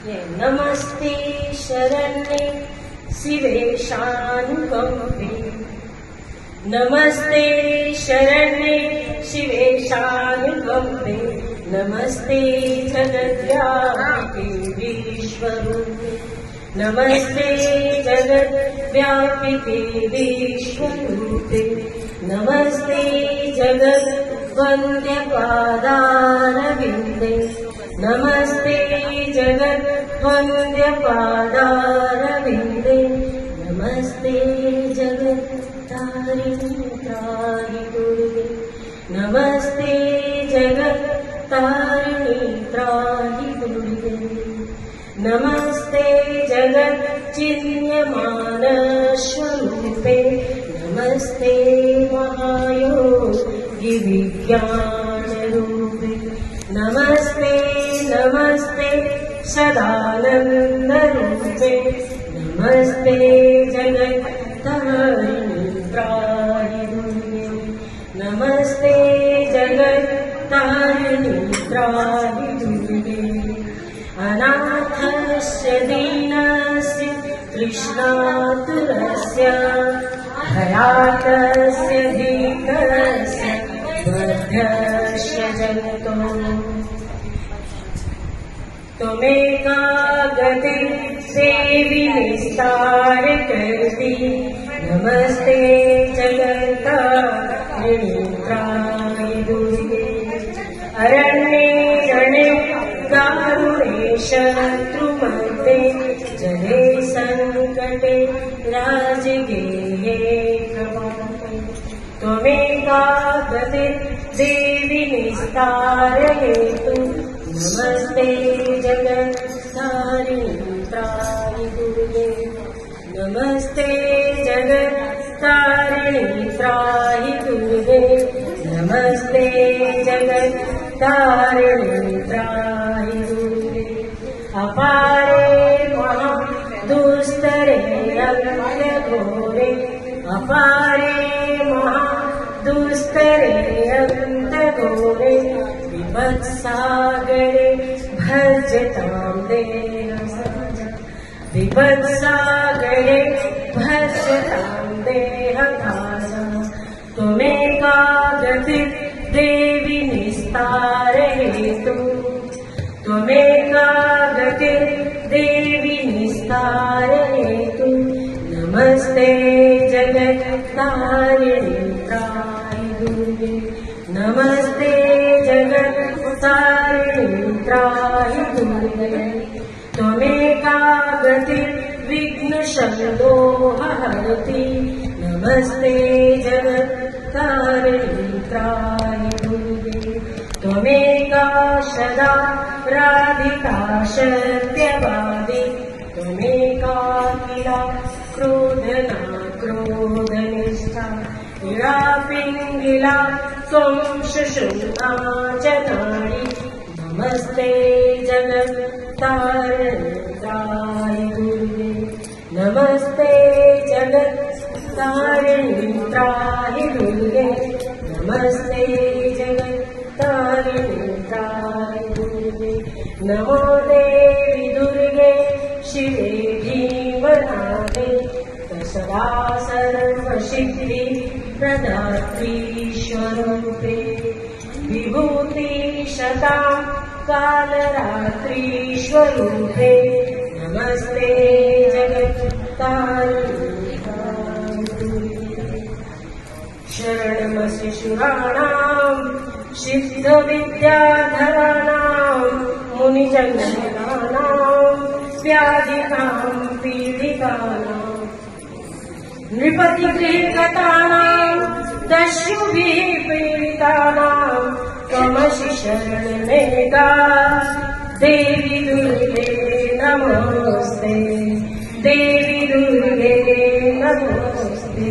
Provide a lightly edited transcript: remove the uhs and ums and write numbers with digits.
नमस्ते शरण्ये शिवे शानुकंपे। नमस्ते शरण्ये शिवे शानुकंपे। नमस्ते जगद्व्यापिके विश्वरूपे। नमस्ते जगद्व्यापिके विश्वरूपे। नमस्ते जगद्वन्द्यपादारविन्दे। नमस्ते जगद्वन्द्यपादारविन्दे। नमस्ते जगत्तारिणि त्राहि दुर्गे। नमस्ते जगत्तारिणि त्राहि दुर्गे। नमस्ते जगच्चिन्त्यमानस्वरूपे। नमस्ते महायोगी विज्ञानरूपे। नमस्ते नमस्ते सदानन्दरूपे। नमस्ते जगत्तारिणि त्राहि दुर्गे। नमस्ते जगत्तारिणि त्राहि दुर्गे। अनाथस्य दीनस्य तृष्णातुरस्य भयातस्य भीतरस्य बद्धस्य जगतो त्वमेका गति देवी निस्तार करती। नमस्ते जगत्तारिणि त्राहि दुर्गे। अरण्ये रणे दारुणे शत्रुमते जले संकटे राजगेये प्रभाते। त्वमेका गति देवी निस्तारयेतु। नमस्ते जगत्तारिणि त्राहि दुर्गे। नमस्ते जगत्तारिणि त्राहि दुर्गे। नमस्ते जगत्तारिणि त्राहि दुर्गे। अपारे महादुस्तरे अन्तघोरे। अपारे महादुस्तरे अन्तघोरे। विपत्सागरे भजतां देहसहज। विपत्सागरे भजतां देहदासः। त्वमेका गति देवी निस्तारयेतु। त्वमेका गति देवी निस्तारयेतु। नमस्ते जगत्तारिणि त्राहि दुर्गे। नमस्ते जगत्तारिणि त्राहि दुर्गे। त्वमेका गति विघ्नशन्दोहहरति। नमस्ते जगत्तारिणि त्राहि दुर्गे। त्वमेका सदा राधिका सत्यवादी। त्वमेका किला क्रोधना क्रोधनिष्ठा। इळा पिङ्गिला त्वं शुश्रुता जनानि। नमस्ते जगत्तारिणि त्राहि दुर्गे। नमस्ते जगत्तारिणि त्राहि दुर्गे। नमस्ते जगत्तारिणि त्राहि दुर्गे। नमो देवी दुर्गे शिवे भीमनाथे। सदा सर्वसिद्धि प्रदात्री स्वरूपे। विभूति शतां कालरात्रि स्वरूपे। नमस्ते जगत्तारिणि त्राहि दुर्गे। शरणमसि शूराणां सिद्धविद्याधराणां मुनिजनानां व्याधिकां पीडितानां नृपतिगृहगतानां दस्युभिः पीडितानां त्वमसि शरणमेका देवी दुर्गे नमोस्ते। देवी दुर्गे नमोस्ते।